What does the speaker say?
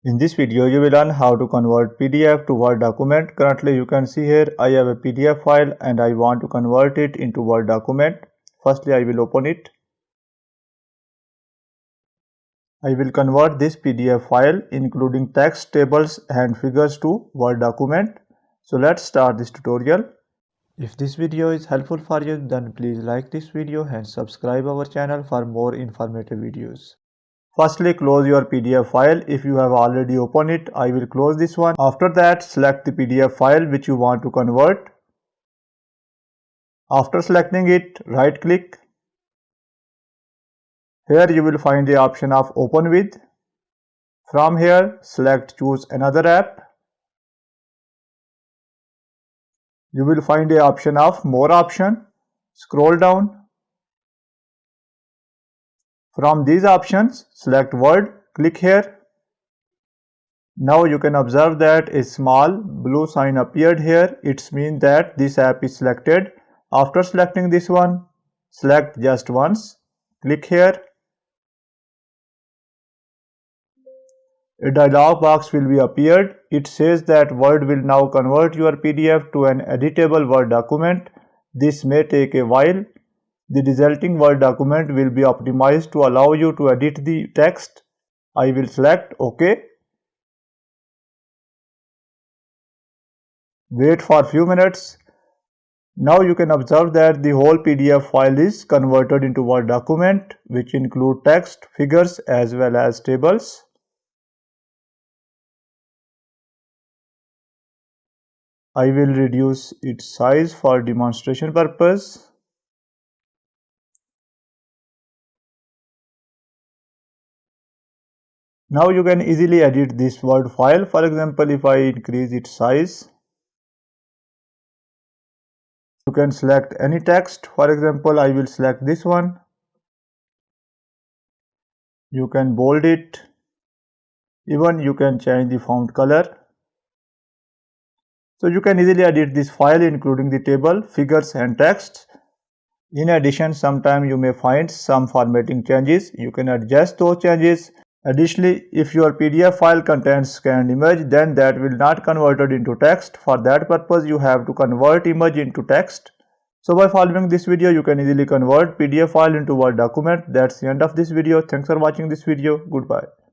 In this video, you will learn how to convert PDF to Word document. Currently, you can see here I have a PDF file and I want to convert it into Word document. Firstly, I will open it. I will convert this PDF file including text, tables and figures to Word document. So let's start this tutorial. If this video is helpful for you, then please like this video and subscribe our channel for more informative videos. Firstly, close your PDF file. If you have already opened it, I will close this one. After that, select the PDF file which you want to convert. After selecting it, right click. Here you will find the option of Open With. From here, select Choose Another App. You will find the option of More option. Scroll down. From these options, select Word, click here. Now you can observe that a small blue sign appeared here. It means that this app is selected. After selecting this one, select just once, click here. A dialog box will be appeared. It says that Word will now convert your PDF to an editable Word document. This may take a while. The resulting Word document will be optimized to allow you to edit the text. I will select OK. Wait for a few minutes. Now you can observe that the whole PDF file is converted into Word document, which include text, figures as well as tables. I will reduce its size for demonstration purpose. Now you can easily edit this Word file. For example, if I increase its size, you can select any text. For example, I will select this one. You can bold it. Even you can change the font color. So you can easily edit this file including the table, figures and text. In addition, sometimes you may find some formatting changes. You can adjust those changes. Additionally, if your PDF file contains scanned image, then that will not converted into text. For that purpose, you have to convert image into text. So by following this video, you can easily convert PDF file into Word document. That's the end of this video. Thanks for watching this video. Goodbye.